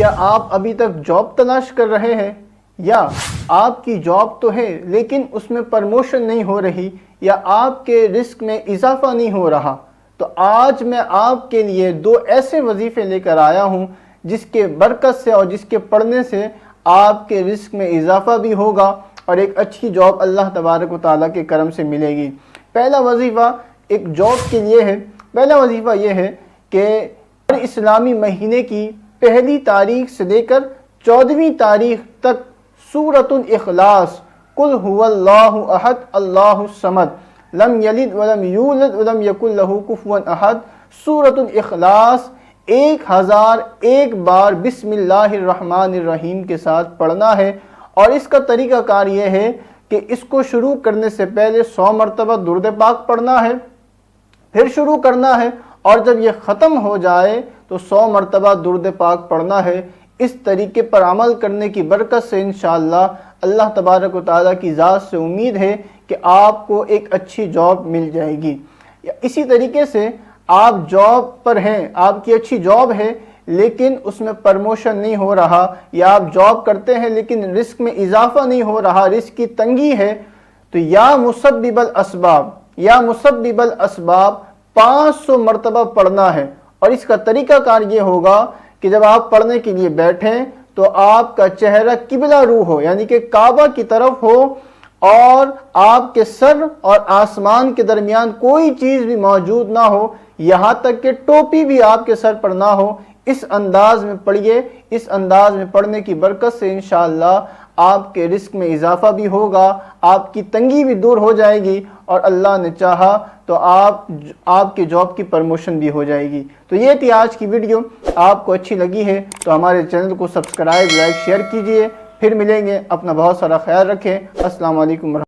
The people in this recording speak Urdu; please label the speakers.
Speaker 1: کیا آپ ابھی تک جاب تلاش کر رہے ہیں، یا آپ کی جاب تو ہے لیکن اس میں پرموشن نہیں ہو رہی، یا آپ کے رزق میں اضافہ نہیں ہو رہا؟ تو آج میں آپ کے لیے 2 ایسے وظیفے لے کر آیا ہوں جس کے برکت سے اور جس کے پڑھنے سے آپ کے رزق میں اضافہ بھی ہوگا اور ایک اچھی جاب اللہ تبارک و تعالیٰ کے کرم سے ملے گی۔ پہلا وظیفہ ایک جاب کے لیے ہے۔ پہلا وظیفہ یہ ہے کہ ہر اسلامی مہینے کی پہلی تاریخ سے لے کر 14ویں تاریخ تک سورۃ الاخلاص، قل هو اللہ احد اللہ الصمد لم یلد ولم یولد ولم یکن لہ کفوا احد، سورۃ الاخلاص 1001 بار بسم اللہ الرحمن الرحیم کے ساتھ پڑھنا ہے۔ اور اس کا طریقہ کار یہ ہے کہ اس کو شروع کرنے سے پہلے 100 مرتبہ درود پاک پڑھنا ہے، پھر شروع کرنا ہے، اور جب یہ ختم ہو جائے تو 100 مرتبہ درود پاک پڑھنا ہے۔ اس طریقے پر عمل کرنے کی برکت سے انشاءاللہ اللہ تبارک و تعالیٰ کی ذات سے امید ہے کہ آپ کو ایک اچھی جاب مل جائے گی۔ اسی طریقے سے آپ جاب پر ہیں، آپ کی اچھی جاب ہے لیکن اس میں پرموشن نہیں ہو رہا، یا آپ جاب کرتے ہیں لیکن رزق میں اضافہ نہیں ہو رہا، رزق کی تنگی ہے، تو یا مسبب الاسباب 500 مرتبہ پڑھنا ہے۔ اور اس کا طریقہ کار یہ ہوگا کہ جب آپ پڑھنے کے لیے بیٹھیں تو آپ کا چہرہ قبلہ رو ہو، یعنی کہ کعبہ کی طرف ہو، اور آپ کے سر اور آسمان کے درمیان کوئی چیز بھی موجود نہ ہو، یہاں تک کہ ٹوپی بھی آپ کے سر پر نہ ہو۔ اس انداز میں پڑھیے۔ اس انداز میں پڑھنے کی برکت سے انشاءاللہ آپ کے رزق میں اضافہ بھی ہوگا، آپ کی تنگی بھی دور ہو جائے گی، اور اللہ نے چاہا تو آپ کے جاب کی پرموشن بھی ہو جائے گی۔ تو یہ تھی آج کی ویڈیو۔ آپ کو اچھی لگی ہے تو ہمارے چینل کو سبسکرائب، لائک، شیئر کیجئے۔ پھر ملیں گے، اپنا بہت سارا خیال رکھیں۔ السلام علیکم۔